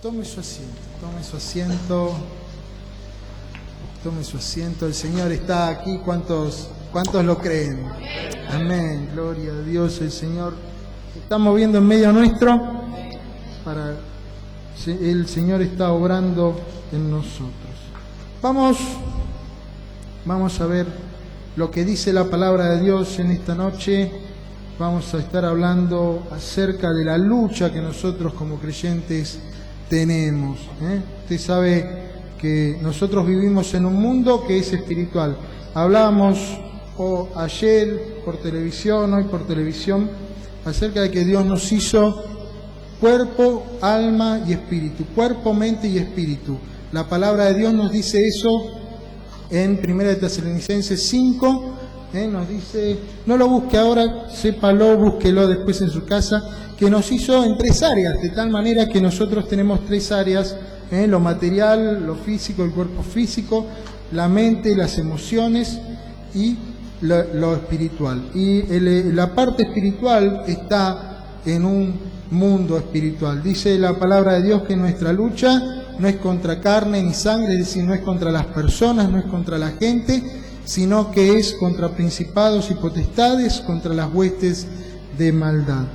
Tome su asiento, tome su asiento, tome su asiento. El Señor está aquí. ¿Cuántos lo creen? Amén. Gloria a Dios. El Señor se está moviendo en medio nuestro. El Señor está obrando en nosotros. Vamos a ver lo que dice la palabra de Dios en esta noche. Vamos a estar hablando acerca de la lucha que nosotros como creyentes tenemos. Usted sabe que nosotros vivimos en un mundo que es espiritual. Hablábamos ayer por televisión, hoy por televisión, acerca de que Dios nos hizo cuerpo, alma y espíritu. Cuerpo, mente y espíritu. La palabra de Dios nos dice eso en 1 Tesalonicenses 5. Nos dice, no lo busque ahora, sépalo, búsquelo después en su casa, que nos hizo en 3 áreas, de tal manera que nosotros tenemos 3 áreas, lo material, lo físico, el cuerpo físico, la mente, las emociones y lo espiritual. Y la parte espiritual está en un mundo espiritual. Dice la palabra de Dios que nuestra lucha no es contra carne ni sangre, es decir, no es contra las personas, no es contra la gente, sino que es contra principados y potestades, contra las huestes de maldad.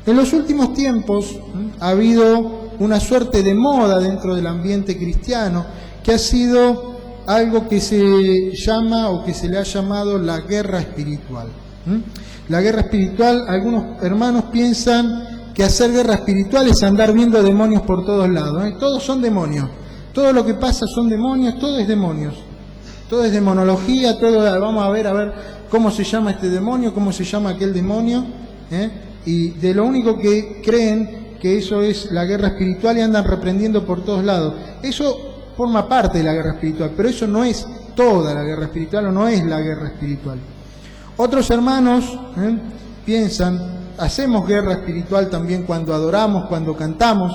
En los últimos tiempos ha habido una suerte de moda dentro del ambiente cristiano que ha sido algo que se llama o que se le ha llamado la guerra espiritual. La guerra espiritual, algunos hermanos piensan que hacer guerra espiritual es andar viendo demonios por todos lados. Todos son demonios, todo lo que pasa son demonios, todo es demonios. Todo es demonología, todo, vamos a ver cómo se llama este demonio, cómo se llama aquel demonio, y de lo único que creen que eso es la guerra espiritual y andan reprendiendo por todos lados. Eso forma parte de la guerra espiritual, pero eso no es toda la guerra espiritual o no es la guerra espiritual. Otros hermanos piensan, hacemos guerra espiritual también cuando adoramos, cuando cantamos,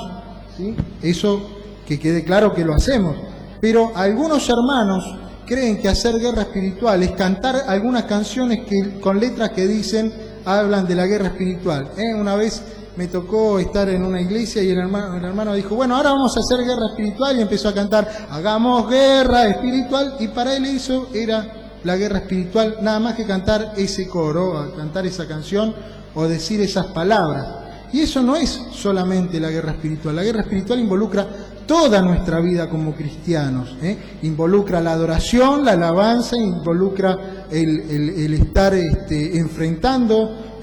¿sí? Eso que quede claro que lo hacemos, pero algunos hermanos creen que hacer guerra espiritual es cantar algunas canciones con letras que hablan de la guerra espiritual. Una vez me tocó estar en una iglesia y el hermano dijo, bueno, ahora vamos a hacer guerra espiritual, y empezó a cantar, hagamos guerra espiritual, y para él eso era la guerra espiritual, nada más que cantar ese coro, cantar esa canción o decir esas palabras. Y eso no es solamente la guerra espiritual. La guerra espiritual involucra toda nuestra vida como cristianos. Involucra la adoración, la alabanza, involucra el estar enfrentando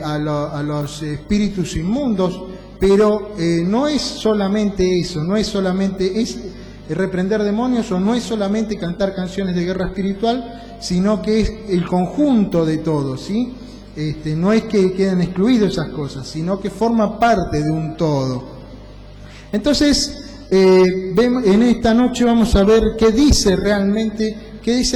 a los espíritus inmundos, pero no es solamente eso, no es solamente reprender demonios, o no es solamente cantar canciones de guerra espiritual, sino que es el conjunto de todo, ¿sí? No es que queden excluidas esas cosas, sino que forma parte de un todo. Entonces, en esta noche vamos a ver qué dice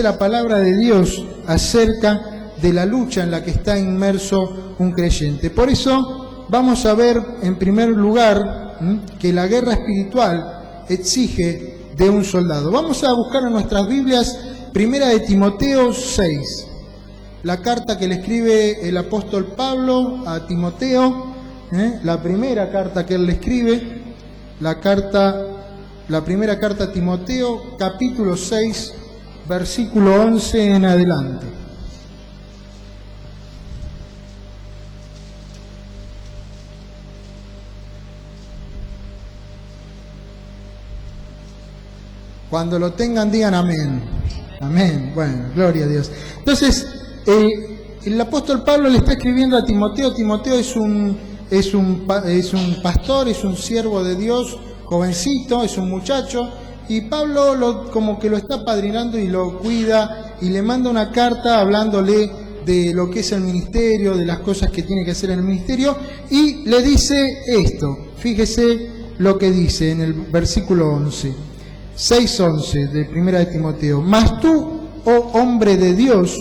la palabra de Dios acerca de la lucha en la que está inmerso un creyente. Por eso vamos a ver en primer lugar que la guerra espiritual exige de un soldado. Vamos a buscar en nuestras Biblias 1 Timoteo 6. La carta que le escribe el apóstol Pablo a Timoteo, la primera carta que él le escribe, la primera carta a Timoteo, capítulo 6, versículo 11 en adelante. Cuando lo tengan, digan amén. Amén. Bueno, gloria a Dios. Entonces, el apóstol Pablo le está escribiendo a Timoteo. Timoteo es un pastor, es un siervo de Dios, jovencito, es un muchacho, y Pablo como que lo está padrinando y lo cuida, y le manda una carta hablándole de lo que es el ministerio, de las cosas que tiene que hacer en el ministerio, y le dice esto. Fíjese lo que dice en el versículo 11, 6:11 de 1 Timoteo. Mas tú, oh hombre de Dios,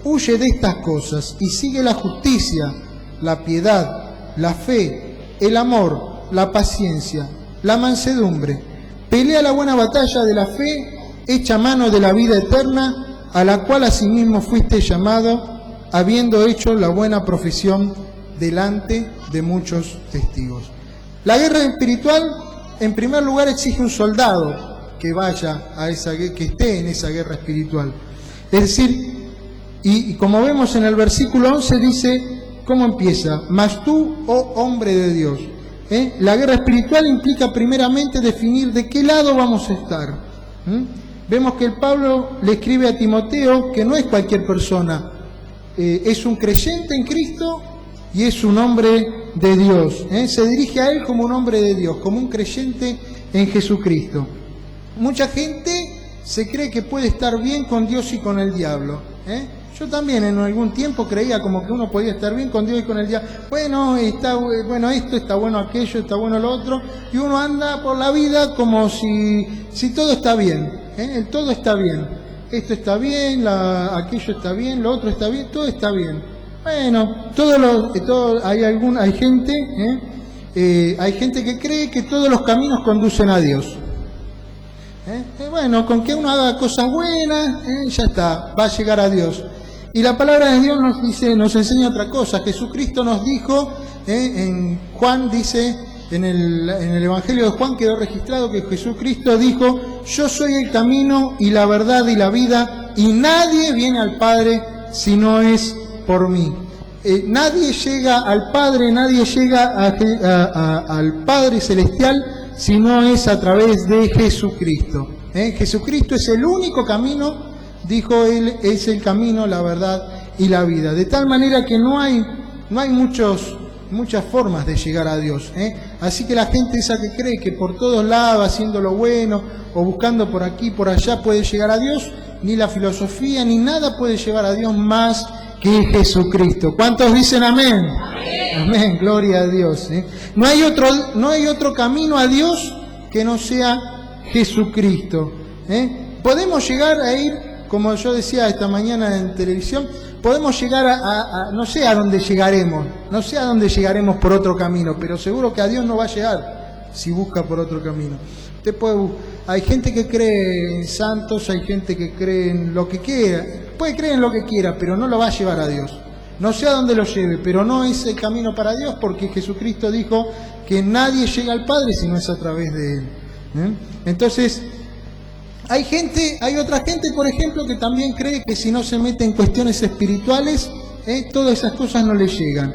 huye de estas cosas y sigue la justicia, la piedad, la fe, el amor, la paciencia, la mansedumbre. Pelea la buena batalla de la fe, echa mano de la vida eterna, a la cual asimismo fuiste llamado, habiendo hecho la buena profesión delante de muchos testigos. La guerra espiritual en primer lugar exige un soldado que vaya a esa, que esté en esa guerra espiritual. Es decir, y como vemos en el versículo 11 dice, ¿cómo empieza? Mas tú, oh hombre de Dios. La guerra espiritual implica primeramente definir de qué lado vamos a estar. Vemos que el Pablo le escribe a Timoteo que no es cualquier persona, es un creyente en Cristo y es un hombre de Dios. Se dirige a él como un hombre de Dios, como un creyente en Jesucristo. Mucha gente se cree que puede estar bien con Dios y con el diablo. Yo también en algún tiempo creía como que uno podía estar bien con Dios y con el diablo. Bueno, está bueno esto, está bueno aquello, está bueno lo otro, y uno anda por la vida como si todo está bien. El todo está bien. Esto está bien, aquello está bien, lo otro está bien, todo está bien. Bueno, hay gente que cree que todos los caminos conducen a Dios. Bueno, con que uno haga cosas buenas, ya está, va a llegar a Dios. Y la palabra de Dios nos enseña otra cosa. Jesucristo nos dijo, en Juan dice, en el Evangelio de Juan quedó registrado que Jesucristo dijo, yo soy el camino y la verdad y la vida, y nadie viene al Padre si no es por mí. Nadie llega al Padre, nadie llega al Padre Celestial si no es a través de Jesucristo. Jesucristo es el único camino, dijo él, es el camino, la verdad y la vida. De tal manera que no hay muchas formas de llegar a Dios. Así que la gente esa que cree que por todos lados, haciendo lo bueno o buscando por aquí, por allá, puede llegar a Dios, ni la filosofía ni nada puede llevar a Dios más que Jesucristo. ¿Cuántos dicen amén? Amén, amén, gloria a Dios. No hay otro camino a Dios que no sea Jesucristo. Podemos llegar a ir, como yo decía esta mañana en televisión, podemos llegar no sé a dónde llegaremos por otro camino, pero seguro que a Dios no va a llegar si busca por otro camino. Hay gente que cree en santos, hay gente que cree en lo que quiera, puede creer en lo que quiera, pero no lo va a llevar a Dios. No sé a dónde lo lleve, pero no es el camino para Dios, porque Jesucristo dijo que nadie llega al Padre si no es a través de Él. Entonces, hay otra gente, por ejemplo, que también cree que si no se mete en cuestiones espirituales, todas esas cosas no le llegan.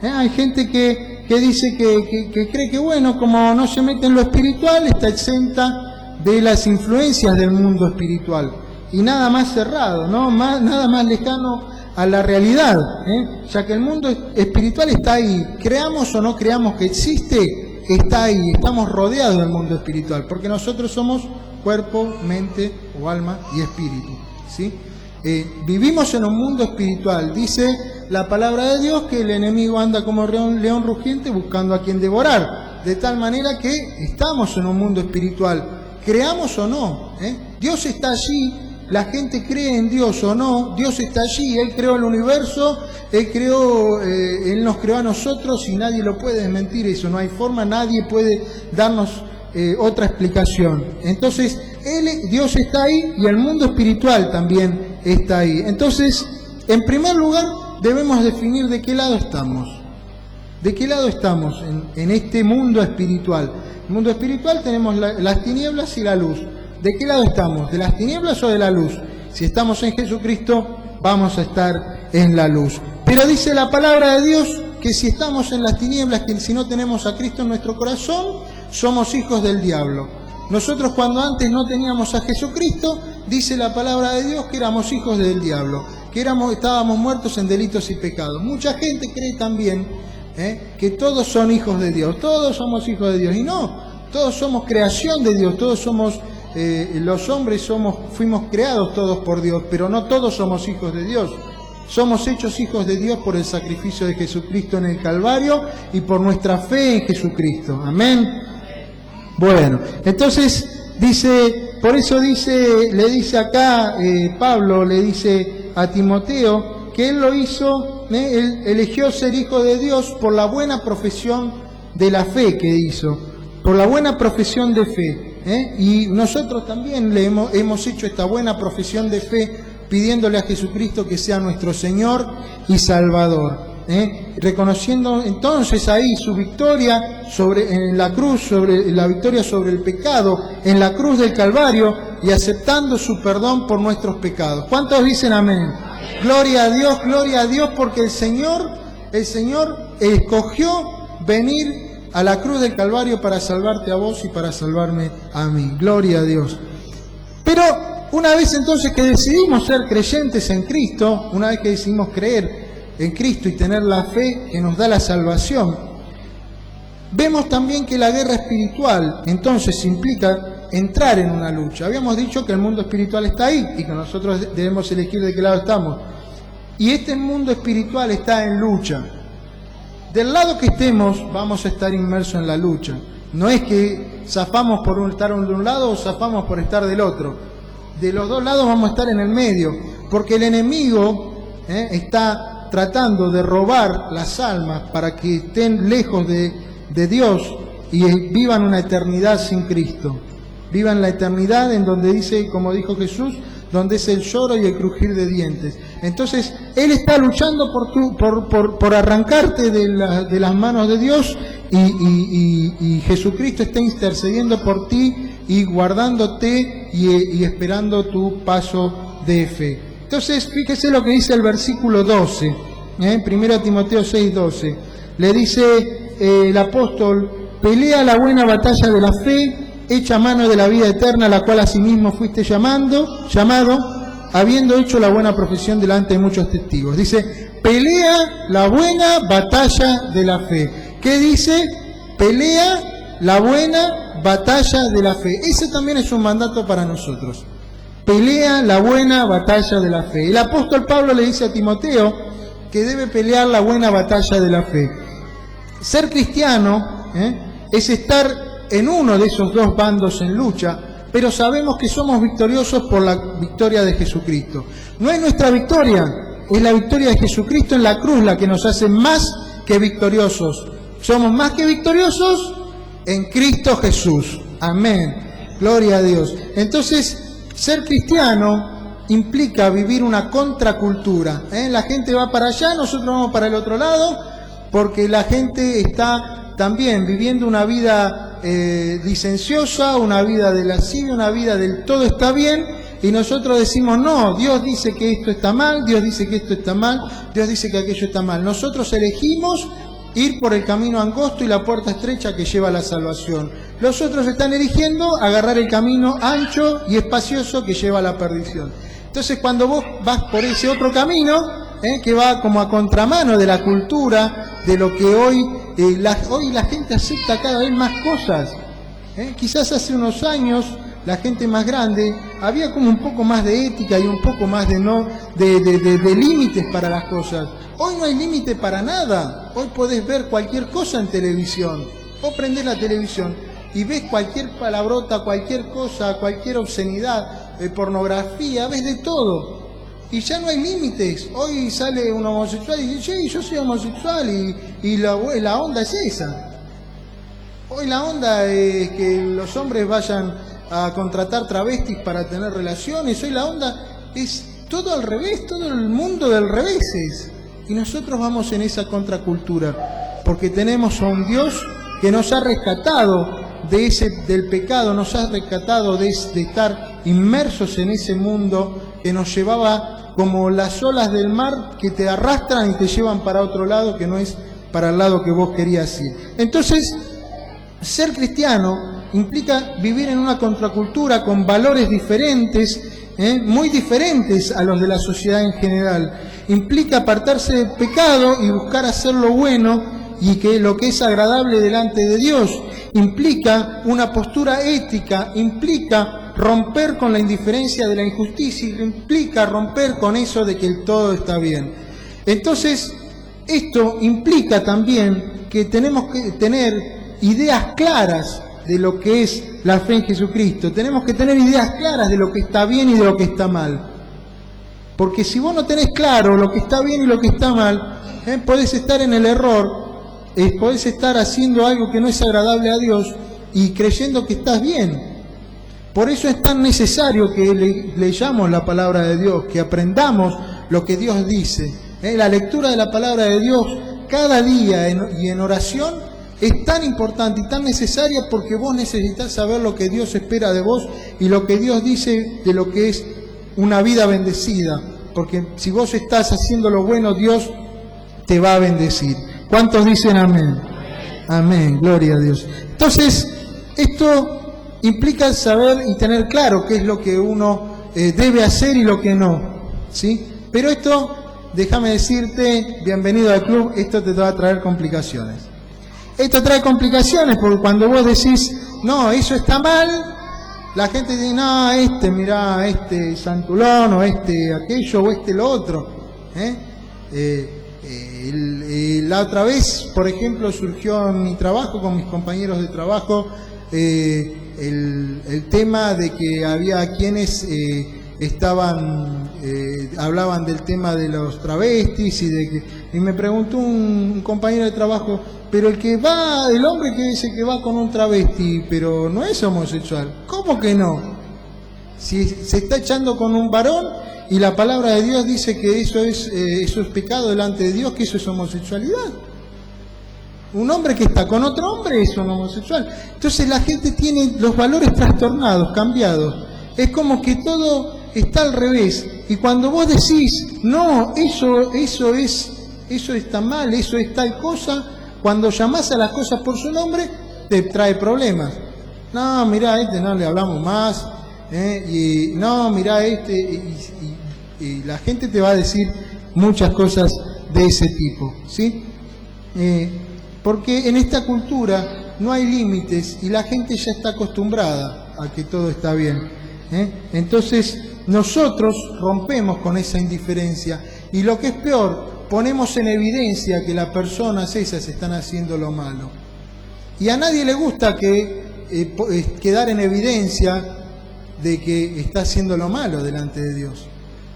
Hay gente que dice que cree que, bueno, como no se mete en lo espiritual, está exenta de las influencias del mundo espiritual. Y nada más cerrado, ¿no? Nada más lejano a la realidad, ya que el mundo espiritual está ahí. Creamos o no creamos que existe, está ahí. Estamos rodeados del mundo espiritual, porque nosotros somos cuerpo, mente o alma y espíritu, ¿sí? Vivimos en un mundo espiritual. Dice la palabra de Dios que el enemigo anda como león rugiente buscando a quien devorar, de tal manera que estamos en un mundo espiritual, creamos o no, Dios está allí, la gente cree en Dios o no, Dios está allí, Él creó el universo, Él nos creó a nosotros y nadie lo puede desmentir eso, no hay forma, nadie puede darnos otra explicación. Entonces, Dios está ahí y el mundo espiritual también está ahí. Entonces, en primer lugar, debemos definir de qué lado estamos. ¿De qué lado estamos en este mundo espiritual? En el mundo espiritual tenemos las tinieblas y la luz. ¿De qué lado estamos? ¿De las tinieblas o de la luz? Si estamos en Jesucristo, vamos a estar en la luz. Pero dice la palabra de Dios que si estamos en las tinieblas, que si no tenemos a Cristo en nuestro corazón, somos hijos del diablo. Nosotros cuando antes no teníamos a Jesucristo, dice la palabra de Dios que éramos hijos del diablo, que estábamos muertos en delitos y pecados. Mucha gente cree también que todos son hijos de Dios, todos somos hijos de Dios, y no, todos somos creación de Dios, todos somos, los hombres fuimos creados todos por Dios, pero no todos somos hijos de Dios. Somos hechos hijos de Dios por el sacrificio de Jesucristo en el Calvario y por nuestra fe en Jesucristo. Amén. Bueno, entonces por eso le dice acá Pablo, le dice a Timoteo que él lo hizo, él eligió ser hijo de Dios por la buena profesión de la fe que hizo, por la buena profesión de fe. Y nosotros también hemos hecho esta buena profesión de fe pidiéndole a Jesucristo que sea nuestro Señor y Salvador. reconociendo entonces ahí su victoria en la cruz, sobre la victoria sobre el pecado, en la cruz del Calvario, y aceptando su perdón por nuestros pecados. ¿Cuántos dicen amén? Gloria a Dios, porque el Señor escogió venir a la cruz del Calvario para salvarte a vos y para salvarme a mí. Gloria a Dios. Pero una vez entonces que decidimos ser creyentes en Cristo, una vez que decidimos creer en Cristo y tener la fe que nos da la salvación, vemos también que la guerra espiritual entonces implica entrar en una lucha. Habíamos dicho que el mundo espiritual está ahí y que nosotros debemos elegir de qué lado estamos. Y este mundo espiritual está en lucha. Del lado que estemos vamos a estar inmersos en la lucha. No es que zafamos por estar de un lado o zafamos por estar del otro. De los dos lados vamos a estar en el medio, porque el enemigo está tratando de robar las almas para que estén lejos de Dios y vivan una eternidad sin Cristo. Vivan la eternidad en donde dice, como dijo Jesús, donde es el lloro y el crujir de dientes. Entonces, Él está luchando por arrancarte de las manos de Dios y Jesucristo está intercediendo por ti y guardándote y esperando tu paso de fe. Entonces, fíjese lo que dice el versículo 12, 1 Timoteo 6:12. Le dice el apóstol: pelea la buena batalla de la fe, echa mano de la vida eterna, a la cual asimismo fuiste llamado, habiendo hecho la buena profesión delante de muchos testigos. Dice, pelea la buena batalla de la fe. ¿Qué dice? Pelea la buena batalla de la fe. Ese también es un mandato para nosotros. Pelea la buena batalla de la fe. El apóstol Pablo le dice a Timoteo que debe pelear la buena batalla de la fe. Ser cristiano es estar en uno de esos dos bandos en lucha, pero sabemos que somos victoriosos por la victoria de Jesucristo. No es nuestra victoria, es la victoria de Jesucristo en la cruz la que nos hace más que victoriosos. Somos más que victoriosos en Cristo Jesús. Amén. Gloria a Dios. Entonces, ser cristiano implica vivir una contracultura. La gente va para allá, nosotros vamos para el otro lado, porque la gente está también viviendo una vida licenciosa, una vida de lascivia, una vida del todo está bien, y nosotros decimos no, Dios dice que esto está mal, Dios dice que esto está mal, Dios dice que aquello está mal. Nosotros elegimos ir por el camino angosto y la puerta estrecha que lleva a la salvación. Los otros están eligiendo agarrar el camino ancho y espacioso que lleva a la perdición. Entonces, cuando vos vas por ese otro camino, que va como a contramano de la cultura, de lo que hoy la gente acepta cada vez más cosas. Quizás hace unos años la gente más grande había como un poco más de ética y un poco más de límites para las cosas. Hoy no hay límite para nada. Hoy podés ver cualquier cosa en televisión. Vos prendés la televisión y ves cualquier palabrota, cualquier cosa, cualquier obscenidad, pornografía, ves de todo. Y ya no hay límites. Hoy sale un homosexual y dice, sí, yo soy homosexual y la onda es esa. Hoy la onda es que los hombres vayan a contratar travestis para tener relaciones. Hoy la onda es todo al revés, todo el mundo del revés es. Y nosotros vamos en esa contracultura, porque tenemos a un Dios que nos ha rescatado del pecado, nos ha rescatado de estar inmersos en ese mundo que nos llevaba como las olas del mar que te arrastran y te llevan para otro lado que no es para el lado que vos querías ir. Entonces, ser cristiano implica vivir en una contracultura con valores diferentes, muy diferentes a los de la sociedad en general. Implica apartarse del pecado y buscar hacer lo bueno y que lo que es agradable delante de Dios. Implica una postura ética, implica romper con la indiferencia de la injusticia, implica romper con eso de que el todo está bien. Entonces, esto implica también que tenemos que tener ideas claras de lo que es la fe en Jesucristo. Tenemos que tener ideas claras de lo que está bien y de lo que está mal. Porque si vos no tenés claro lo que está bien y lo que está mal, podés estar en el error, podés estar haciendo algo que no es agradable a Dios y creyendo que estás bien. Por eso es tan necesario que leyamos la palabra de Dios, que aprendamos lo que Dios dice. La lectura de la palabra de Dios cada día y en oración es tan importante y tan necesaria porque vos necesitas saber lo que Dios espera de vos y lo que Dios dice de lo que es una vida bendecida. Porque si vos estás haciendo lo bueno, Dios te va a bendecir. ¿Cuántos dicen amén? Amén, gloria a Dios. Entonces, esto implica saber y tener claro qué es lo que uno debe hacer y lo que no, ¿sí? Pero esto, déjame decirte, bienvenido al club, esto te va a traer complicaciones. Esto trae complicaciones porque cuando vos decís, no, eso está mal, la gente dice, no, mirá, santulón, o aquello, o lo otro. La otra vez, por ejemplo, surgió en mi trabajo, con mis compañeros de trabajo, el tema de que había quienes hablaban del tema de los travestis y me preguntó un compañero de trabajo, pero el hombre que dice que va con un travesti, pero no es homosexual. ¿Cómo que no? Si se está echando con un varón y la palabra de Dios dice que eso es pecado delante de Dios, que eso es homosexualidad. Un hombre que está con otro hombre es un homosexual. Entonces la gente tiene los valores trastornados, cambiados. Es como que todo está al revés. Y cuando vos decís, no, eso está mal, eso es tal cosa, cuando llamás a las cosas por su nombre, te trae problemas. No, mirá, no le hablamos más. Y no, mirá, y la gente te va a decir muchas cosas de ese tipo, ¿sí? Porque en esta cultura no hay límites y la gente ya está acostumbrada a que todo está bien. Entonces nosotros rompemos con esa indiferencia y lo que es peor, ponemos en evidencia que las personas esas están haciendo lo malo. Y a nadie le gusta quedar en evidencia de que está haciendo lo malo delante de Dios.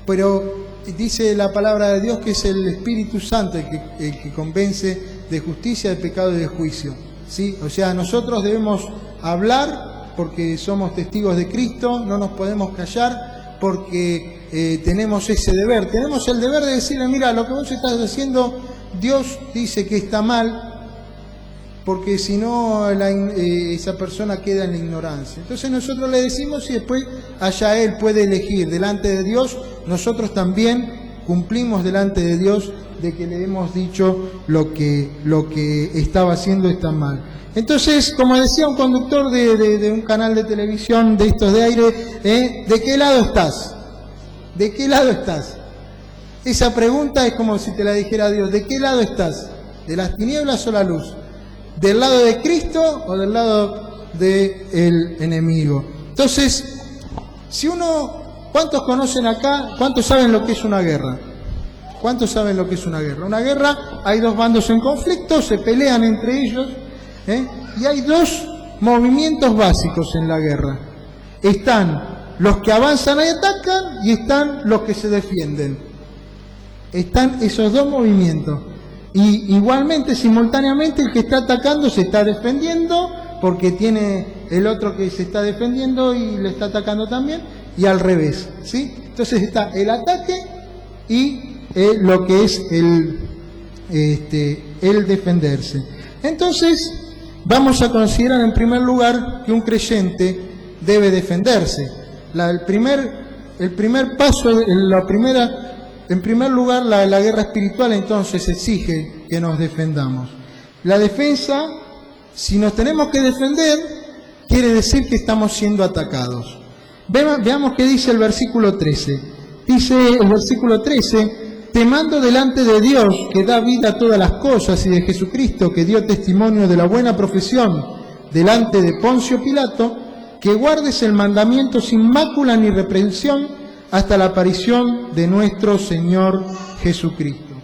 Pero dice la palabra de Dios que es el Espíritu Santo el que convence de justicia, de pecado y de juicio, ¿sí? O sea, nosotros debemos hablar porque somos testigos de Cristo, no nos podemos callar porque tenemos ese deber. Tenemos el deber de decirle, mira, lo que vos estás haciendo, Dios dice que está mal, porque si no esa persona queda en la ignorancia. Entonces nosotros le decimos y después allá él puede elegir. Delante de Dios nosotros también cumplimos delante de Dios de que le hemos dicho lo que estaba haciendo está mal. Entonces, como decía un conductor de un canal de televisión de estos de aire, ¿de qué lado estás? ¿De qué lado estás? Esa pregunta es como si te la dijera Dios, ¿de qué lado estás? ¿De las tinieblas o la luz? ¿Del lado de Cristo o del lado del enemigo? Entonces, ¿cuántos conocen acá? ¿Cuántos saben lo que es una guerra? ¿Cuántos saben lo que es una guerra? Una guerra, hay dos bandos en conflicto, se pelean entre ellos, y hay dos movimientos básicos en la guerra. Están los que avanzan y atacan y están los que se defienden. Están esos dos movimientos. Y igualmente, simultáneamente, el que está atacando se está defendiendo porque tiene el otro que se está defendiendo y le está atacando también, y al revés, ¿sí? Entonces está el ataque y lo que es el defenderse. Entonces, vamos a considerar en primer lugar que un creyente debe defenderse. El primer paso, en primer lugar, la guerra espiritual entonces exige que nos defendamos. La defensa, si nos tenemos que defender, quiere decir que estamos siendo atacados. Veamos qué dice el versículo 13. Dice el versículo 13, te mando delante de Dios, que da vida a todas las cosas, y de Jesucristo, que dio testimonio de la buena profesión delante de Poncio Pilato, que guardes el mandamiento sin mácula ni reprensión hasta la aparición de nuestro Señor Jesucristo.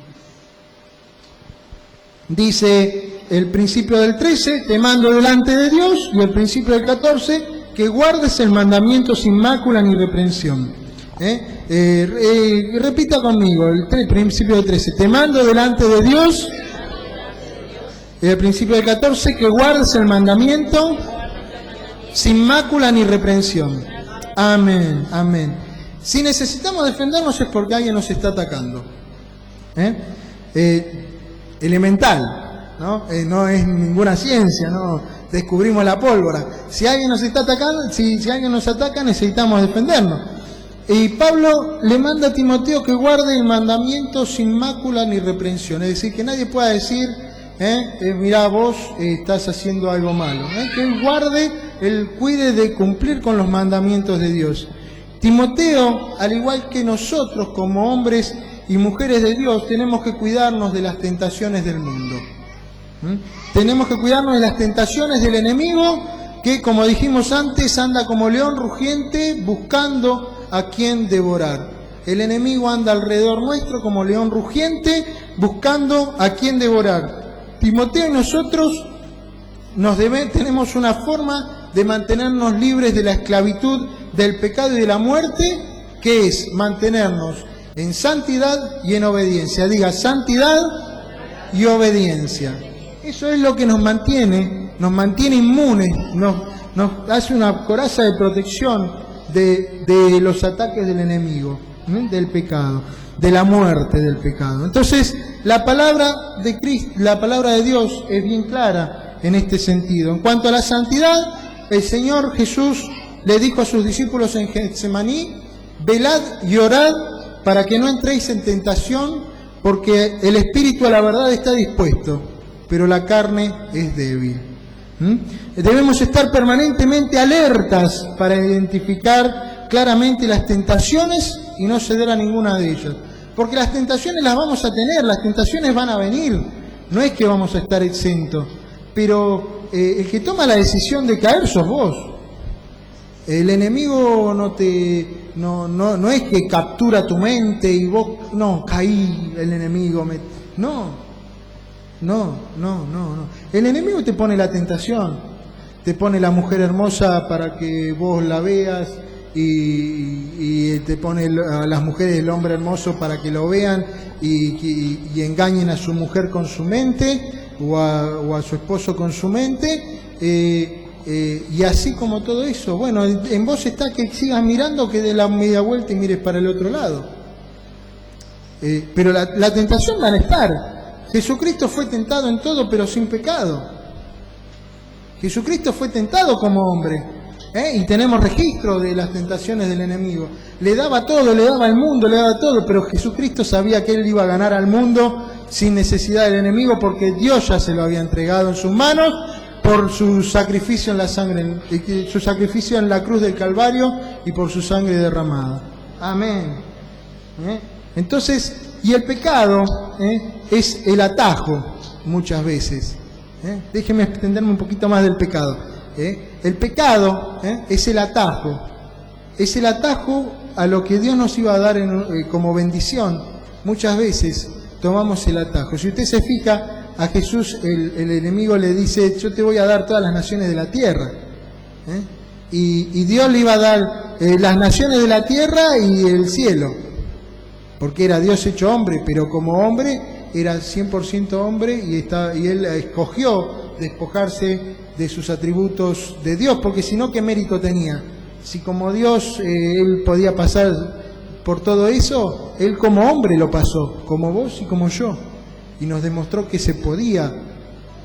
Dice el principio del 13, te mando delante de Dios, y el principio del 14, que guardes el mandamiento sin mácula ni reprensión. Repita conmigo el principio del 13, te mando delante de Dios, y el principio del 14, que guardes el mandamiento sin mácula ni reprensión. Amén, amén. Si necesitamos defendernos es porque alguien nos está atacando. Elemental, ¿no? No es ninguna ciencia, no descubrimos la pólvora. Si alguien nos está atacando, si alguien nos ataca, necesitamos defendernos. Y Pablo le manda a Timoteo que guarde el mandamiento sin mácula ni reprensión, es decir, que nadie pueda decir, mirá, vos estás haciendo algo malo, que él guarde, él cuide de cumplir con los mandamientos de Dios. Timoteo, al igual que nosotros como hombres y mujeres de Dios, tenemos que cuidarnos de las tentaciones del mundo. Tenemos que cuidarnos de las tentaciones del enemigo, que, como dijimos antes, anda como león rugiente buscando a quien devorar. El enemigo anda alrededor nuestro como león rugiente buscando a quien devorar. Timoteo y nosotros tenemos una forma de mantenernos libres de la esclavitud del pecado y de la muerte, que es mantenernos en santidad y en obediencia. Diga, santidad y obediencia. Eso es lo que nos mantiene inmunes, nos hace una coraza de protección de los ataques del enemigo, del pecado, de la muerte del pecado. Entonces, la palabra de Cristo, la palabra de Dios es bien clara en este sentido. En cuanto a la santidad, el Señor Jesús le dijo a sus discípulos en Getsemaní: velad y orad para que no entréis en tentación, porque el espíritu a la verdad está dispuesto, pero la carne es débil. Debemos estar permanentemente alertas para identificar claramente las tentaciones y no ceder a ninguna de ellas, porque las tentaciones las vamos a tener, las tentaciones van a venir, no es que vamos a estar exentos, pero el que toma la decisión de caer sos vos. El enemigo no es que captura tu mente y vos, no, caí, el enemigo no. El enemigo te pone la tentación, te pone la mujer hermosa para que vos la veas y te pone a las mujeres el hombre hermoso para que lo vean y engañen a su mujer con su mente o a su esposo con su mente, y así como todo eso. Bueno, en vos está que sigas mirando, que dé la media vuelta y mires para el otro lado. Pero la tentación va a estar. Jesucristo fue tentado en todo, pero sin pecado. Jesucristo fue tentado como hombre, y tenemos registro de las tentaciones del enemigo. Le daba todo, le daba el mundo, le daba todo, pero Jesucristo sabía que él iba a ganar al mundo sin necesidad del enemigo, porque Dios ya se lo había entregado en sus manos por su sacrificio en la sangre, su sacrificio en la cruz del Calvario y por su sangre derramada. Amén. Entonces, y el pecado es el atajo muchas veces. Déjeme extenderme un poquito más del pecado. El pecado es el atajo a lo que Dios nos iba a dar como bendición. Muchas veces tomamos el atajo. Si usted se fija, a Jesús el enemigo le dice: yo te voy a dar todas las naciones de la tierra. Y Dios le iba a dar las naciones de la tierra y el cielo, porque era Dios hecho hombre, pero como hombre era 100% hombre, y él escogió despojarse de sus atributos de Dios, porque si no, ¿qué mérito tenía? Si como Dios él podía pasar por todo eso, él como hombre lo pasó, como vos y como yo, y nos demostró que se podía,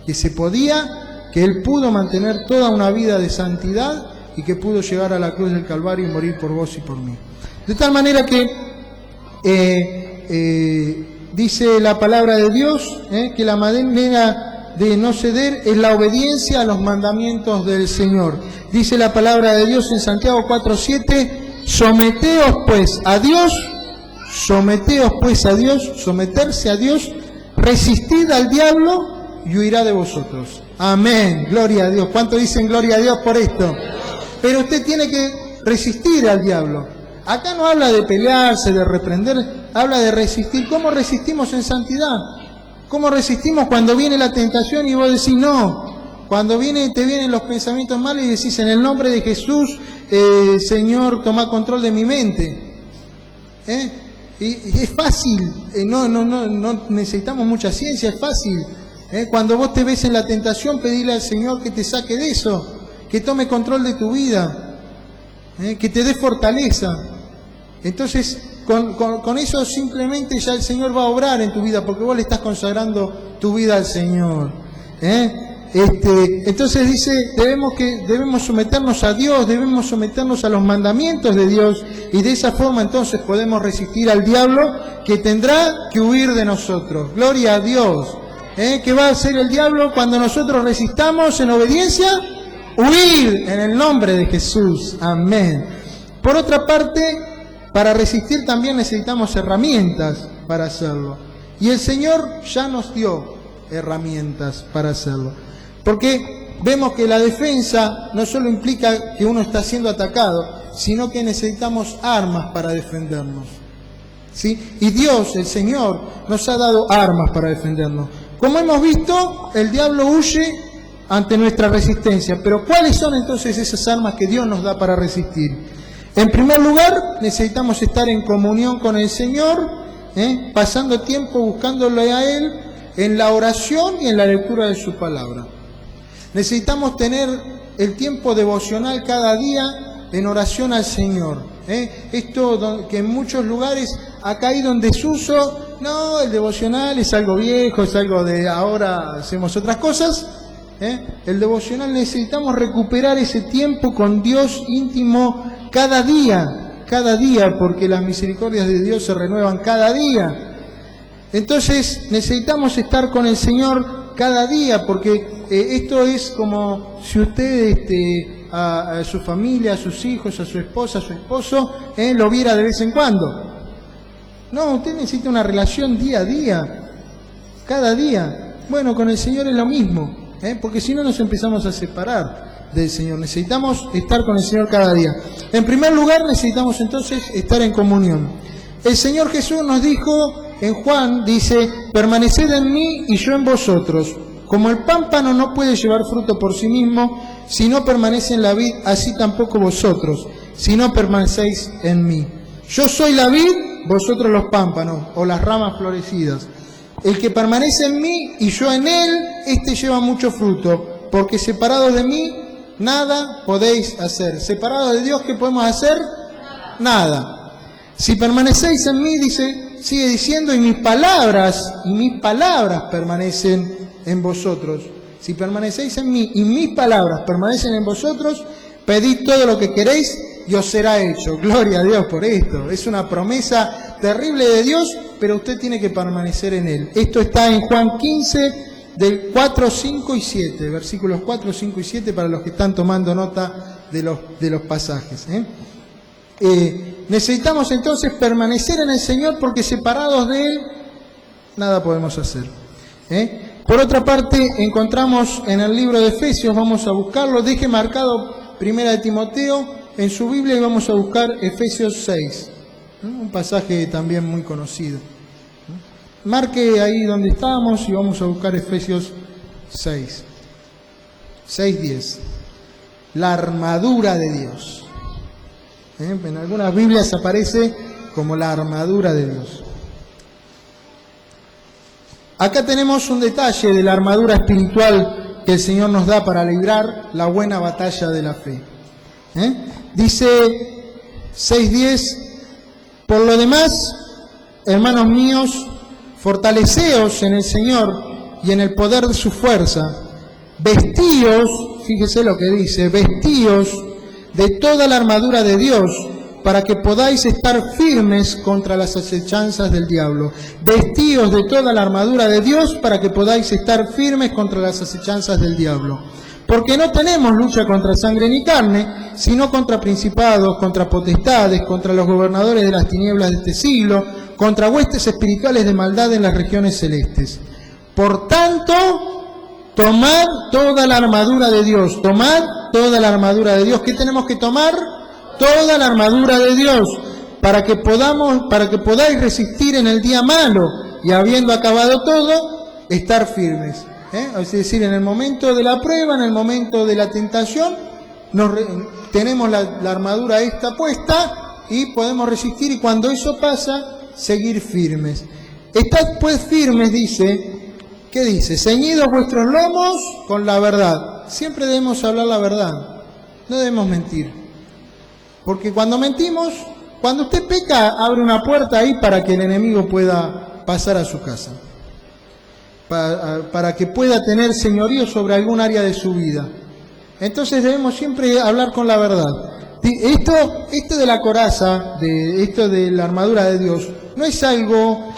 que él pudo mantener toda una vida de santidad y que pudo llegar a la cruz del Calvario y morir por vos y por mí. De tal manera que dice la palabra de Dios que la manera de no ceder es la obediencia a los mandamientos del Señor. Dice la palabra de Dios en Santiago 4:7: someteos pues a Dios, someterse a Dios, resistid al diablo y huirá de vosotros. Amén, gloria a Dios. ¿Cuánto dicen gloria a Dios por esto? Pero usted tiene que resistir al diablo. Acá no habla de pelearse, de reprender, habla de resistir. ¿Cómo resistimos en santidad? ¿Cómo resistimos cuando viene la tentación y vos decís no? Cuando te vienen los pensamientos malos y decís: en el nombre de Jesús, Señor, toma control de mi mente. Y es fácil, no necesitamos mucha ciencia, es fácil. Cuando vos te ves en la tentación, pedirle al Señor que te saque de eso, que tome control de tu vida, que te dé fortaleza. Entonces, con eso simplemente ya el Señor va a obrar en tu vida, porque vos le estás consagrando tu vida al Señor. Entonces dice, debemos someternos a Dios, debemos someternos a los mandamientos de Dios, y de esa forma entonces podemos resistir al diablo, que tendrá que huir de nosotros. Gloria a Dios. ¿Qué va a hacer el diablo cuando nosotros resistamos en obediencia? Huir en el nombre de Jesús. Amén. Por otra parte, para resistir también necesitamos herramientas para hacerlo. Y el Señor ya nos dio herramientas para hacerlo. Porque vemos que la defensa no solo implica que uno está siendo atacado, sino que necesitamos armas para defendernos. ¿Sí? Y Dios, el Señor, nos ha dado armas para defendernos. Como hemos visto, el diablo huye ante nuestra resistencia. Pero ¿cuáles son entonces esas armas que Dios nos da para resistir? En primer lugar, necesitamos estar en comunión con el Señor, pasando tiempo buscándole a Él en la oración y en la lectura de su palabra. Necesitamos tener el tiempo devocional cada día en oración al Señor. Esto que en muchos lugares ha caído en desuso. No, el devocional es algo viejo, es algo de ahora hacemos otras cosas. El devocional necesitamos recuperar ese tiempo con Dios íntimo cada día, porque las misericordias de Dios se renuevan cada día. Entonces necesitamos estar con el Señor cada día, porque esto es como si usted a su familia, a sus hijos, a su esposa, a su esposo, lo viera de vez en cuando. No, usted necesita una relación día a día, cada día. Bueno, con el Señor es lo mismo, porque si no nos empezamos a separar del Señor. Necesitamos estar con el Señor cada día. En primer lugar, necesitamos entonces estar en comunión. El Señor Jesús nos dijo en Juan, dice, permaneced en mí y yo en vosotros. Como el pámpano no puede llevar fruto por sí mismo, si no permanece en la vid, así tampoco vosotros, si no permanecéis en mí. Yo soy la vid, vosotros los pámpanos, o las ramas florecidas. El que permanece en mí y yo en él, éste lleva mucho fruto, porque separados de mí, nada podéis hacer. Separados de Dios, ¿qué podemos hacer? Nada. Si permanecéis en mí, sigue diciendo, y mis palabras permanecen en vosotros. Si permanecéis en mí y mis palabras permanecen en vosotros, pedid todo lo que queréis y os será hecho. Gloria a Dios por esto. Es una promesa terrible de Dios, pero usted tiene que permanecer en Él. Esto está en Juan 15, del 4, 5 y 7. Versículos 4, 5 y 7 para los que están tomando nota de los pasajes. Necesitamos entonces permanecer en el Señor, porque separados de Él, nada podemos hacer. Por otra parte, encontramos en el libro de Efesios, vamos a buscarlo, deje marcado 1 de Timoteo en su Biblia y vamos a buscar Efesios 6, un pasaje también muy conocido. Marque ahí donde estábamos y vamos a buscar Efesios 6, 6:10, la armadura de Dios. En algunas Biblias aparece como la armadura de Dios. Acá tenemos un detalle de la armadura espiritual que el Señor nos da para librar la buena batalla de la fe. Dice 6:10, por lo demás, hermanos míos, fortaleceos en el Señor y en el poder de su fuerza. Vestíos, fíjese lo que dice, vestíos de toda la armadura de Dios, para que podáis estar firmes contra las acechanzas del diablo. Vestíos de toda la armadura de Dios para que podáis estar firmes contra las acechanzas del diablo. Porque no tenemos lucha contra sangre ni carne, sino contra principados, contra potestades, contra los gobernadores de las tinieblas de este siglo, contra huestes espirituales de maldad en las regiones celestes. Por tanto, tomad toda la armadura de Dios. Tomad toda la armadura de Dios. ¿Qué tenemos que tomar? Toda la armadura de Dios, para que podáis resistir en el día malo, y habiendo acabado todo, estar firmes. Es decir, en el momento de la prueba, en el momento de la tentación, tenemos la armadura esta puesta y podemos resistir, y cuando eso pasa, seguir firmes. Estad pues firmes, dice, ¿qué dice? Ceñidos vuestros lomos con la verdad. Siempre debemos hablar la verdad, no debemos mentir. Porque cuando mentimos, Cuando usted peca, abre una puerta ahí para que el enemigo pueda pasar a su casa, para que pueda tener señorío sobre algún área de su vida. Entonces debemos siempre hablar con la verdad. Esto de la coraza, esto de la armadura de Dios, no es algo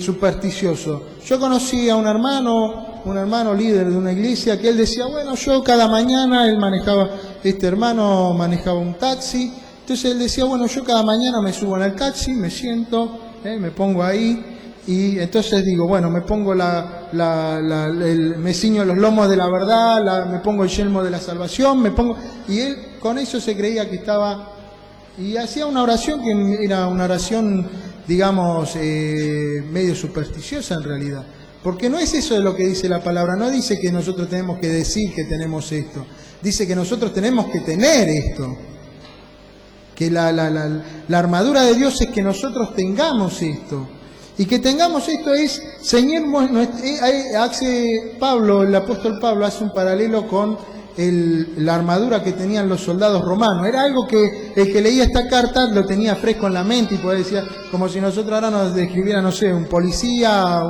supersticioso. Yo conocí a un hermano líder de una iglesia, que él decía, bueno, yo cada mañana, este hermano manejaba un taxi, entonces él decía, bueno, yo cada mañana me subo en el taxi, me siento, me pongo ahí, y entonces digo, bueno, me pongo me ciño los lomos de la verdad, me pongo el yelmo de la salvación, y él con eso se creía que estaba, y hacía una oración que era una oración, digamos, medio supersticiosa en realidad, porque no es eso de lo que dice la palabra, no dice que nosotros tenemos que decir que tenemos esto, dice que nosotros tenemos que tener esto, que la armadura de Dios es que nosotros tengamos esto. Y que tengamos esto es ceñirnos, hace Pablo, el apóstol Pablo hace un paralelo con la armadura que tenían los soldados romanos. Era algo que el que leía esta carta lo tenía fresco en la mente y pues decía, como si nosotros ahora nos describiera, no sé, un policía,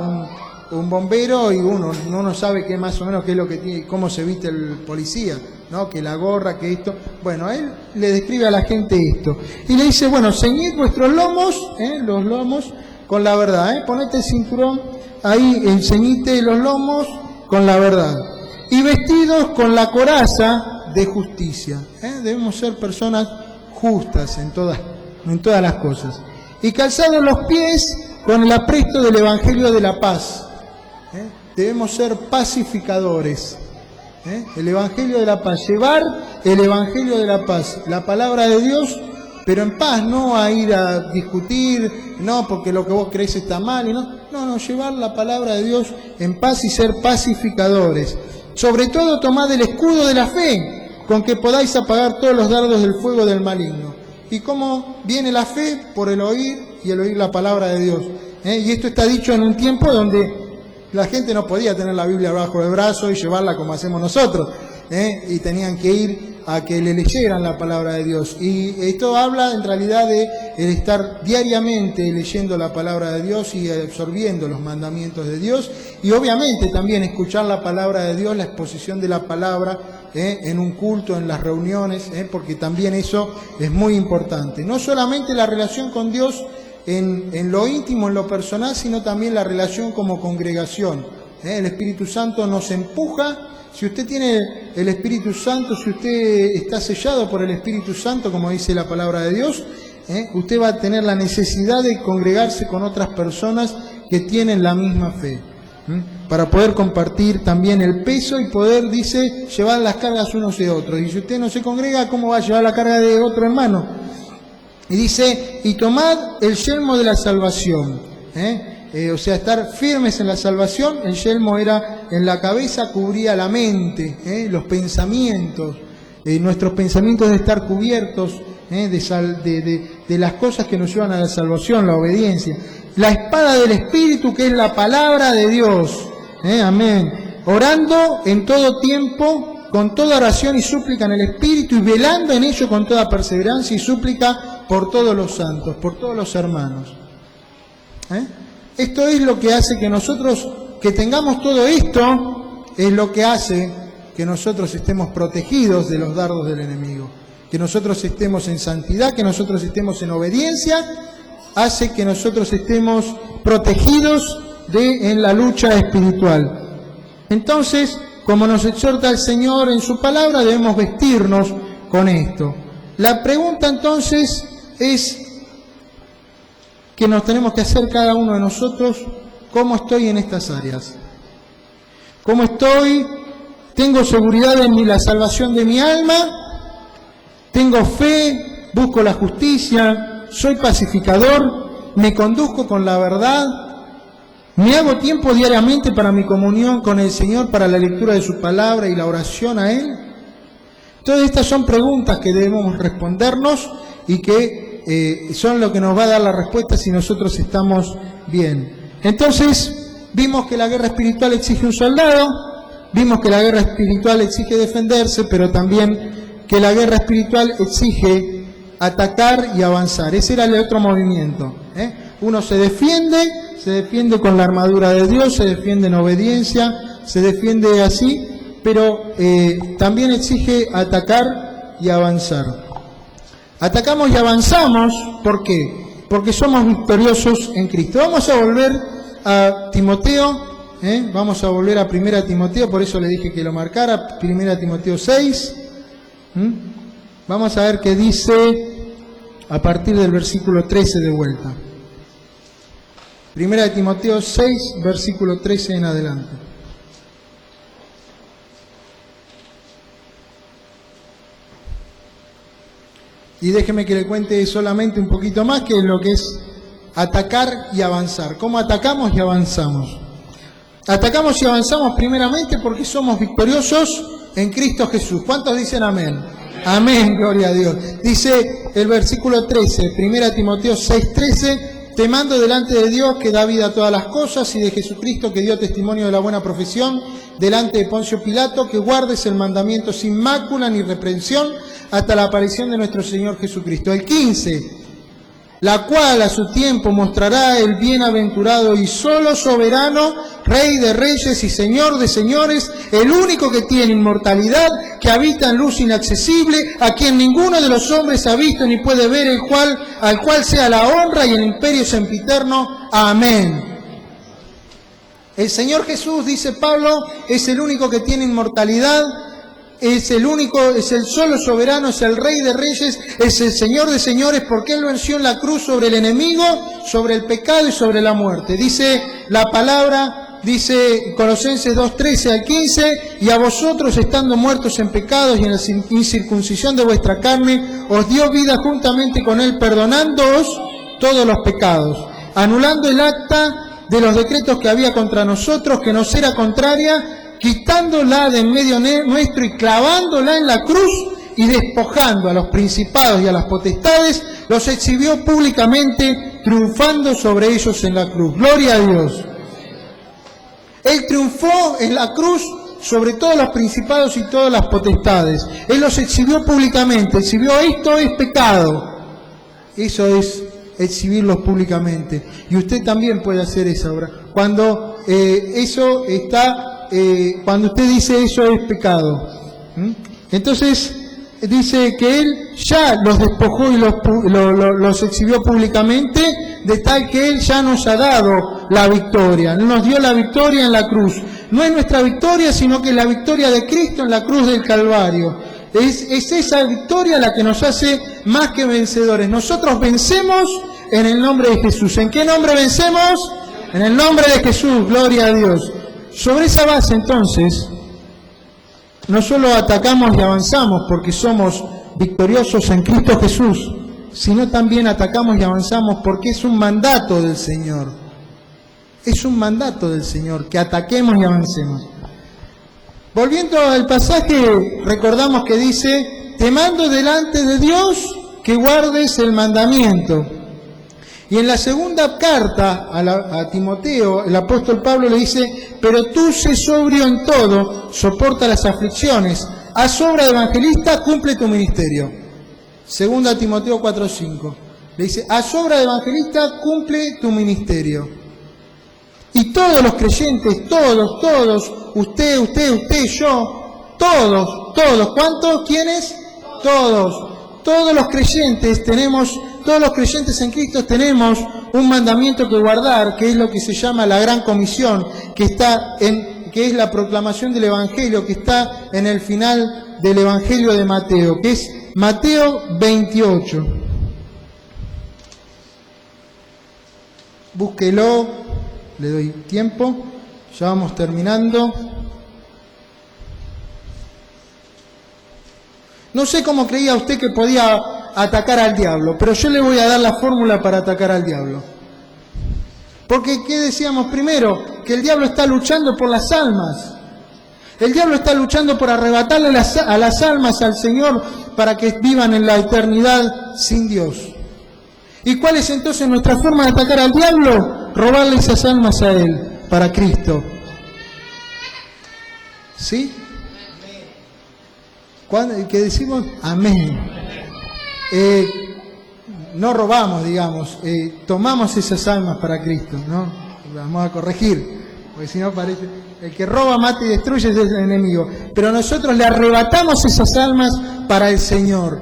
un bombero, y uno sabe qué más o menos qué es lo que tiene, cómo se viste el policía, ¿no? Que la gorra, que esto. Bueno, él le describe a la gente esto. Y le dice, bueno, ceñid vuestros lomos, los lomos, con la verdad, ponete el cinturón, ahí ceñite los lomos con la verdad. Y vestidos con la coraza de justicia. Debemos ser personas justas en todas las cosas. Y calzados los pies con el apresto del Evangelio de la paz. Debemos ser pacificadores. El Evangelio de la paz. Llevar el Evangelio de la paz. La palabra de Dios, pero en paz, no a ir a discutir, no porque lo que vos crees está mal, no, llevar la palabra de Dios en paz y ser pacificadores. Sobre todo tomad el escudo de la fe, con que podáis apagar todos los dardos del fuego del maligno. ¿Y cómo viene la fe? Por el oír, y el oír la palabra de Dios. Y esto está dicho en un tiempo donde la gente no podía tener la Biblia bajo el brazo y llevarla como hacemos nosotros, y tenían que ir a que le leyeran la palabra de Dios. Y esto habla en realidad de el estar diariamente leyendo la palabra de Dios y absorbiendo los mandamientos de Dios, y obviamente también escuchar la palabra de Dios, la exposición de la palabra en un culto, en las reuniones, porque también eso es muy importante. No solamente la relación con Dios en lo íntimo, en lo personal, sino también la relación como congregación. El Espíritu Santo nos empuja. Si usted tiene el Espíritu Santo, si usted está sellado por el Espíritu Santo, como dice la palabra de Dios, usted va a tener la necesidad de congregarse con otras personas que tienen la misma fe, para poder compartir también el peso y poder, dice, llevar las cargas unos de otros. Y si usted no se congrega, ¿cómo va a llevar la carga de otro hermano? Y dice, y tomad el yelmo de la salvación, o sea, estar firmes en la salvación. El yelmo era en la cabeza, cubría la mente, los pensamientos, nuestros pensamientos de estar cubiertos de las cosas que nos llevan a la salvación, la obediencia. La espada del Espíritu, que es la palabra de Dios, amén. Orando en todo tiempo, con toda oración y súplica en el Espíritu, y velando en ello con toda perseverancia y súplica por todos los santos, por todos los hermanos. Esto es lo que hace que nosotros, que tengamos todo esto, es lo que hace que nosotros estemos protegidos de los dardos del enemigo. Que nosotros estemos en santidad, que nosotros estemos en obediencia, hace que nosotros estemos protegidos en la lucha espiritual. Entonces, como nos exhorta el Señor en su palabra, debemos vestirnos con esto. La pregunta entonces es que nos tenemos que hacer cada uno de nosotros: ¿cómo estoy en estas áreas? ¿Cómo estoy? ¿Tengo seguridad en la salvación de mi alma? ¿Tengo fe? ¿Busco la justicia? ¿Soy pacificador? ¿Me conduzco con la verdad? ¿Me hago tiempo diariamente para mi comunión con el Señor, para la lectura de su palabra y la oración a Él? Todas estas son preguntas que debemos respondernos y que son lo que nos va a dar la respuesta si nosotros estamos bien. Entonces, vimos que la guerra espiritual exige un soldado, vimos que la guerra espiritual exige defenderse, pero también que la guerra espiritual exige atacar y avanzar. Ese era el otro movimiento. Uno se defiende con la armadura de Dios, se defiende en obediencia, se defiende así, pero también exige atacar y avanzar. Atacamos y avanzamos, ¿por qué? Porque somos victoriosos en Cristo. Vamos a volver a Timoteo, vamos a volver a 1 Timoteo, por eso le dije que lo marcara, 1 Timoteo 6. Vamos a ver qué dice a partir del versículo 13 de vuelta. 1 Timoteo 6, versículo 13 en adelante. Y déjeme que le cuente solamente un poquito más que es lo que es atacar y avanzar. ¿Cómo atacamos y avanzamos? Atacamos y avanzamos primeramente porque somos victoriosos en Cristo Jesús. ¿Cuántos dicen amén? Amén, gloria a Dios. Dice el versículo 13, 1 Timoteo 6:13, te mando delante de Dios que da vida a todas las cosas y de Jesucristo que dio testimonio de la buena profesión delante de Poncio Pilato, que guardes el mandamiento sin mácula ni reprensión hasta la aparición de nuestro Señor Jesucristo. El 15, la cual a su tiempo mostrará el bienaventurado y solo soberano, Rey de reyes y Señor de señores, el único que tiene inmortalidad, que habita en luz inaccesible, a quien ninguno de los hombres ha visto ni puede ver, al cual sea la honra y el imperio sempiterno. Amén. El Señor Jesús, dice Pablo, es el único que tiene inmortalidad, es el único, es el solo soberano, es el Rey de reyes, es el Señor de señores, porque Él venció en la cruz sobre el enemigo, sobre el pecado y sobre la muerte. Dice la palabra, dice Colosenses 2:13 al 15, y a vosotros, estando muertos en pecados y en la incircuncisión de vuestra carne, os dio vida juntamente con Él, perdonándoos todos los pecados, anulando el acta de los decretos que había contra nosotros, que nos era contraria, quitándola de en medio nuestro y clavándola en la cruz, y despojando a los principados y a las potestades, los exhibió públicamente, triunfando sobre ellos en la cruz. Gloria a Dios. Él triunfó en la cruz sobre todos los principados y todas las potestades. Él los exhibió públicamente, exhibió: esto es pecado. Eso es exhibirlos públicamente. Y usted también puede hacer esa obra. Cuando cuando usted dice eso es pecado. Entonces dice que Él ya los despojó y los exhibió públicamente, de tal que Él ya nos ha dado la victoria. Nos dio la victoria en la cruz. No es nuestra victoria, sino que es la victoria de Cristo en la cruz del Calvario. Es esa victoria la que nos hace más que vencedores. Nosotros vencemos en el nombre de Jesús. ¿En qué nombre vencemos? En el nombre de Jesús, gloria a Dios. Sobre esa base, entonces, no solo atacamos y avanzamos porque somos victoriosos en Cristo Jesús, sino también atacamos y avanzamos porque es un mandato del Señor. Es un mandato del Señor que ataquemos y avancemos. Volviendo al pasaje, recordamos que dice: te mando delante de Dios que guardes el mandamiento. Y en la segunda carta a Timoteo, el apóstol Pablo le dice: pero tú sé sobrio en todo, soporta las aflicciones, haz obra de evangelista, cumple tu ministerio. Segunda Timoteo 4:5. Le dice: haz obra de evangelista, cumple tu ministerio. Y todos los creyentes, todos, usted, yo, todos, ¿cuántos? ¿Quiénes? Todos los creyentes todos los creyentes en Cristo tenemos un mandamiento que guardar, que es lo que se llama la Gran Comisión, que es la proclamación del Evangelio, que está en el final del Evangelio de Mateo, que es Mateo 28. Búsquelo, le doy tiempo, ya vamos terminando. No sé cómo creía usted que podía atacar al diablo, pero yo le voy a dar la fórmula para atacar al diablo. Porque, ¿qué decíamos primero? Que el diablo está luchando por las almas. El diablo está luchando por arrebatarle a las almas al Señor para que vivan en la eternidad sin Dios. ¿Y cuál es entonces nuestra forma de atacar al diablo? Robarle esas almas a Él, para Cristo. ¿Sí? ¿Qué decimos? Amén. no robamos, digamos, tomamos esas almas para Cristo, ¿no? Vamos a corregir, porque si no parece, el que roba, mata y destruye es el enemigo, pero nosotros le arrebatamos esas almas para el Señor.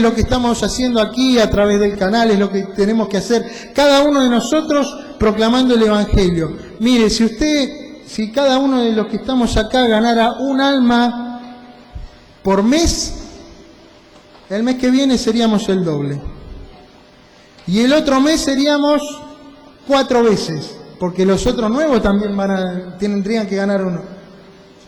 Lo que estamos haciendo aquí a través del canal es lo que tenemos que hacer, cada uno de nosotros proclamando el Evangelio. Mire, si cada uno de los que estamos acá ganara un alma por mes, el mes que viene seríamos el doble. Y el otro mes seríamos 4 veces, porque los otros nuevos también tendrían que ganar uno.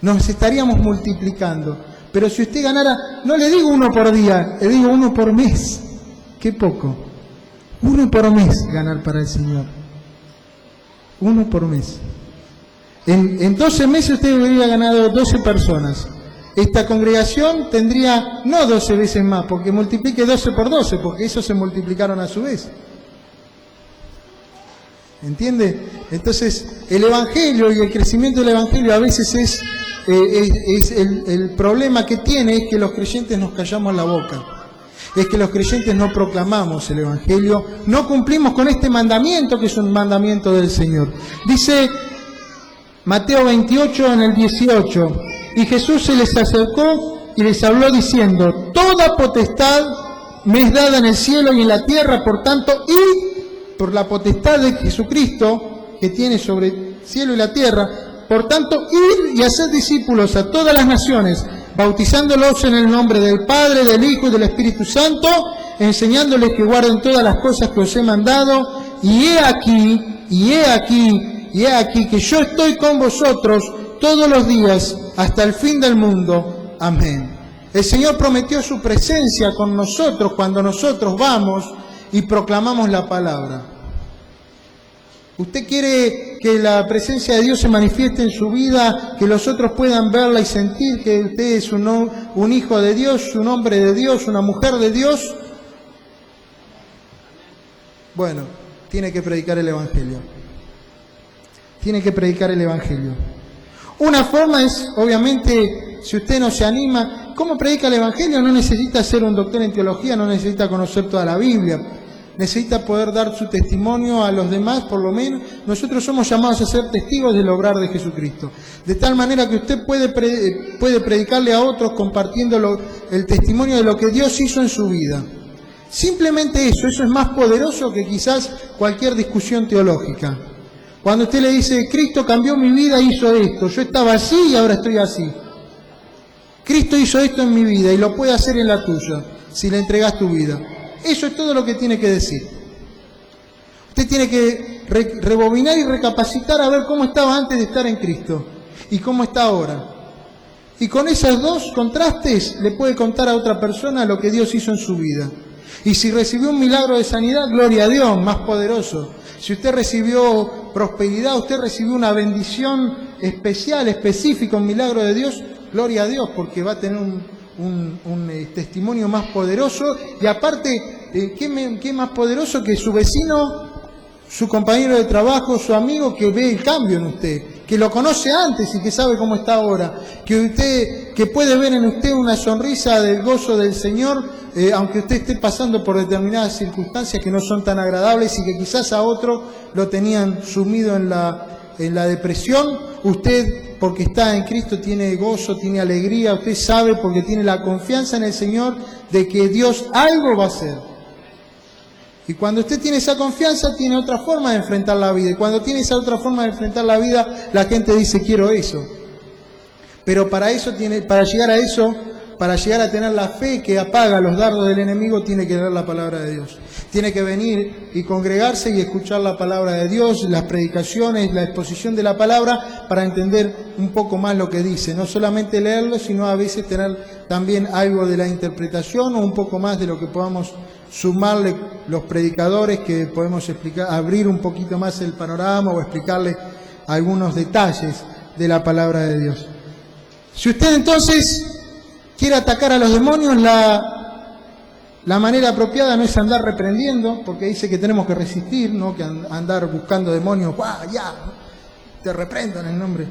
Nos estaríamos multiplicando. Pero si usted ganara, no le digo 1 por día, le digo 1 por mes. Qué poco. 1 por mes ganar para el Señor. 1 por mes. En 12 meses usted hubiera ganado 12 personas. Esta congregación tendría no 12 veces más, porque multiplique 12 por 12, porque esos se multiplicaron a su vez. ¿Entiende? Entonces, el Evangelio y el crecimiento del Evangelio a veces es el problema que tiene es que los creyentes nos callamos la boca. Es que los creyentes no proclamamos el Evangelio, no cumplimos con este mandamiento que es un mandamiento del Señor. Dice Mateo 28 en el 18, y Jesús se les acercó y les habló diciendo: toda potestad me es dada en el cielo y en la tierra, por tanto, id por la potestad de Jesucristo que tiene sobre el cielo y la tierra, por tanto, id y haced discípulos a todas las naciones, bautizándolos en el nombre del Padre, del Hijo y del Espíritu Santo, enseñándoles que guarden todas las cosas que os he mandado, y he aquí que yo estoy con vosotros todos los días hasta el fin del mundo. Amén. El Señor prometió su presencia con nosotros cuando nosotros vamos y proclamamos la palabra. ¿Usted quiere que la presencia de Dios se manifieste en su vida, que los otros puedan verla y sentir que usted es un hijo de Dios, un hombre de Dios, una mujer de Dios? Bueno, tiene que predicar el Evangelio. Tiene que predicar el Evangelio. Una forma es, obviamente, si usted no se anima, ¿cómo predica el Evangelio? No necesita ser un doctor en teología, no necesita conocer toda la Biblia. Necesita poder dar su testimonio a los demás, por lo menos. Nosotros somos llamados a ser testigos del obrar de Jesucristo. De tal manera que usted puede predicarle a otros compartiendo el testimonio de lo que Dios hizo en su vida. Simplemente eso es más poderoso que quizás cualquier discusión teológica. Cuando usted le dice: Cristo cambió mi vida, hizo esto, yo estaba así y ahora estoy así. Cristo hizo esto en mi vida y lo puede hacer en la tuya, si le entregas tu vida. Eso es todo lo que tiene que decir. Usted tiene que rebobinar y recapacitar a ver cómo estaba antes de estar en Cristo y cómo está ahora. Y con esos dos contrastes le puede contar a otra persona lo que Dios hizo en su vida. Y si recibió un milagro de sanidad, gloria a Dios, más poderoso. Si usted recibió prosperidad, usted recibió una bendición especial, específica, un milagro de Dios, gloria a Dios, porque va a tener un testimonio más poderoso. Y aparte, ¿qué más poderoso que su vecino, su compañero de trabajo, su amigo, que ve el cambio en usted, que lo conoce antes y que sabe cómo está ahora, que puede ver en usted una sonrisa del gozo del Señor, aunque usted esté pasando por determinadas circunstancias que no son tan agradables y que quizás a otro lo tenían sumido en la depresión? Usted, porque está en Cristo, tiene gozo, tiene alegría. Usted sabe, porque tiene la confianza en el Señor de que Dios algo va a hacer. Y cuando usted tiene esa confianza, tiene otra forma de enfrentar la vida. Y cuando tiene esa otra forma de enfrentar la vida, la gente dice: quiero eso. Pero para llegar a eso, para llegar a tener la fe que apaga los dardos del enemigo, tiene que leer la palabra de Dios. Tiene que venir y congregarse y escuchar la palabra de Dios, las predicaciones, la exposición de la palabra, para entender un poco más lo que dice. No solamente leerlo, sino a veces tener también algo de la interpretación o un poco más de lo que podamos sumarle los predicadores, que podemos explicar, abrir un poquito más el panorama o explicarle algunos detalles de la palabra de Dios. Si usted entonces quiere atacar a los demonios, la manera apropiada no es andar reprendiendo, porque dice que tenemos que resistir, no que andar buscando demonios. ¡Guau! Ya, te reprendo en el nombre.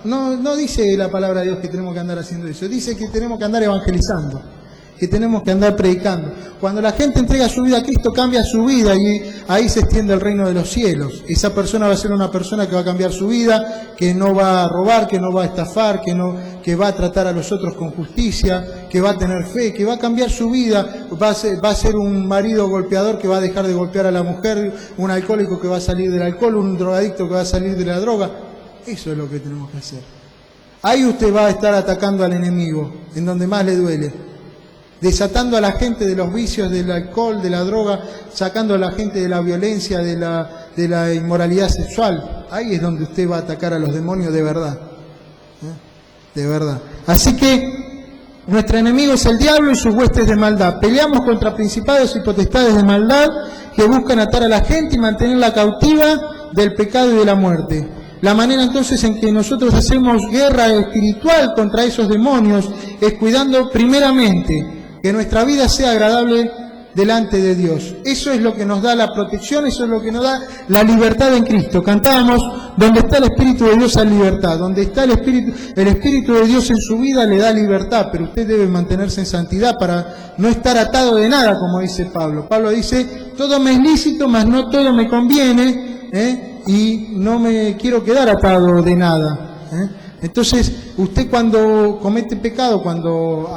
No dice la palabra de Dios que tenemos que andar haciendo eso. Dice que tenemos que andar evangelizando. que tenemos que andar predicando. Cuando la gente entrega su vida a Cristo, cambia su vida y ahí se extiende el reino de los cielos. Esa persona va a ser una persona que va a cambiar su vida, que no va a robar, que no va a estafar, que va a tratar a los otros con justicia, que va a tener fe, que va a cambiar su vida, va a ser un marido golpeador que va a dejar de golpear a la mujer, un alcohólico que va a salir del alcohol, un drogadicto que va a salir de la droga. Eso es lo que tenemos que hacer. Ahí usted va a estar atacando al enemigo, en donde más le duele. Desatando a la gente de los vicios del alcohol, de la droga, sacando a la gente de la violencia, de la inmoralidad sexual. Ahí es donde usted va a atacar a los demonios de verdad. De verdad. Así que nuestro enemigo es el diablo y sus huestes de maldad. Peleamos contra principados y potestades de maldad que buscan atar a la gente y mantenerla cautiva del pecado y de la muerte. La manera entonces en que nosotros hacemos guerra espiritual contra esos demonios es cuidando primeramente que nuestra vida sea agradable delante de Dios. Eso es lo que nos da la protección, eso es lo que nos da la libertad en Cristo. Cantábamos, donde está el Espíritu de Dios hay libertad, donde está el Espíritu de Dios en su vida le da libertad, pero usted debe mantenerse en santidad para no estar atado de nada, como dice Pablo. Pablo dice, todo me es lícito, mas no todo me conviene, y no me quiero quedar atado de nada. Entonces, usted cuando comete pecado, cuando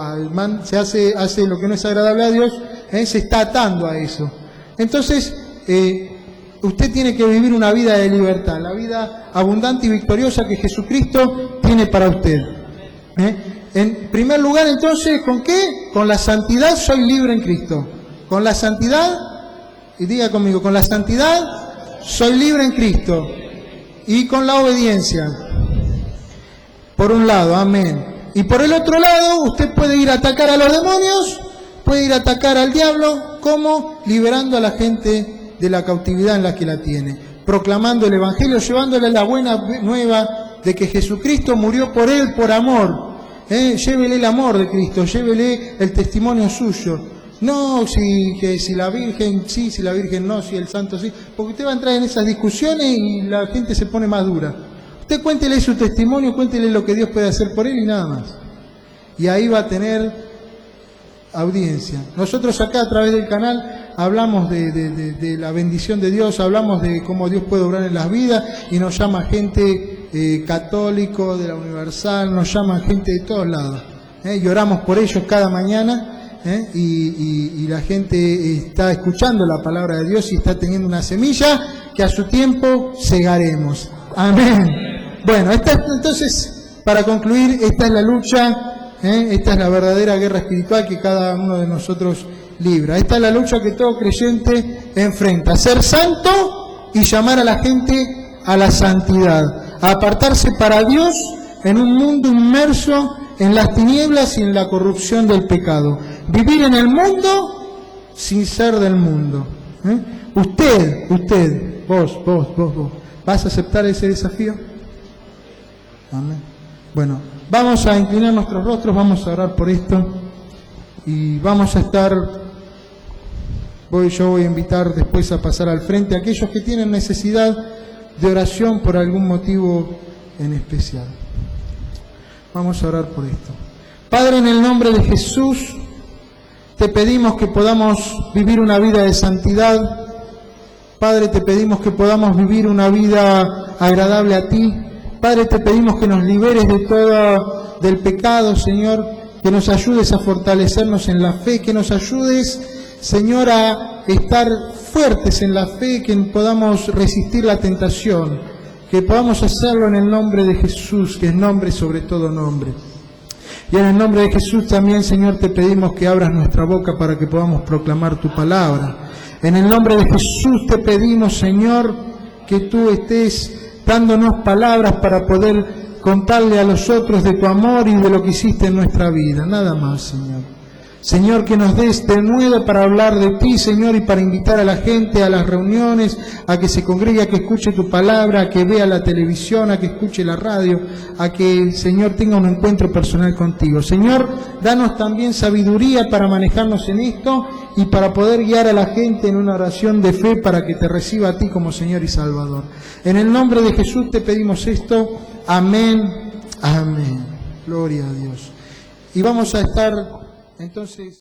se hace lo que no es agradable a Dios, se está atando a eso. Entonces, usted tiene que vivir una vida de libertad, la vida abundante y victoriosa que Jesucristo tiene para usted. En primer lugar, entonces, ¿con qué? Con la santidad soy libre en Cristo. Con la santidad, y diga conmigo, con la santidad soy libre en Cristo. Y con la obediencia. Por un lado, amén. Y por el otro lado, usted puede ir a atacar a los demonios, puede ir a atacar al diablo, ¿cómo? Liberando a la gente de la cautividad en la que la tiene, proclamando el Evangelio, llevándole la buena nueva de que Jesucristo murió por él por amor. Llévele el amor de Cristo, llévele el testimonio suyo. No si la Virgen sí, si la Virgen no, si el Santo sí, porque usted va a entrar en esas discusiones y la gente se pone más dura. Usted cuéntele su testimonio, cuéntele lo que Dios puede hacer por él y nada más. Y ahí va a tener audiencia. Nosotros acá a través del canal hablamos de la bendición de Dios, hablamos de cómo Dios puede obrar en las vidas y nos llama gente católico, de la Universal, nos llama gente de todos lados. Y oramos por ellos cada mañana y la gente está escuchando la palabra de Dios y está teniendo una semilla que a su tiempo segaremos. Amén. Bueno, entonces, para concluir, esta es la lucha, esta es la verdadera guerra espiritual que cada uno de nosotros libra. Esta es la lucha que todo creyente enfrenta. Ser santo y llamar a la gente a la santidad. A apartarse para Dios en un mundo inmerso en las tinieblas y en la corrupción del pecado. Vivir en el mundo sin ser del mundo. Usted, vos. ¿Vas a aceptar ese desafío? Amén. Bueno, vamos a inclinar nuestros rostros, vamos a orar por esto y vamos a estar, yo voy a invitar después a pasar al frente a aquellos que tienen necesidad de oración por algún motivo en especial. Vamos a orar por esto. Padre, en el nombre de Jesús, te pedimos que podamos vivir una vida de santidad. Padre, te pedimos que podamos vivir una vida agradable a ti. Padre, te pedimos que nos liberes de todo del pecado, Señor, que nos ayudes a fortalecernos en la fe, que nos ayudes, Señor, a estar fuertes en la fe, que podamos resistir la tentación, que podamos hacerlo en el nombre de Jesús, que es nombre sobre todo nombre. Y en el nombre de Jesús también, Señor, te pedimos que abras nuestra boca para que podamos proclamar tu palabra. En el nombre de Jesús te pedimos, Señor, que tú estés dándonos palabras para poder contarle a los otros de tu amor y de lo que hiciste en nuestra vida. Nada más, Señor. Señor, que nos des de nuevo para hablar de ti, Señor, y para invitar a la gente a las reuniones, a que se congregue, a que escuche tu palabra, a que vea la televisión, a que escuche la radio, a que, Señor, tenga un encuentro personal contigo. Señor, danos también sabiduría para manejarnos en esto y para poder guiar a la gente en una oración de fe para que te reciba a ti como Señor y Salvador. En el nombre de Jesús te pedimos esto. Amén. Amén. Gloria a Dios. Y vamos a estar entonces...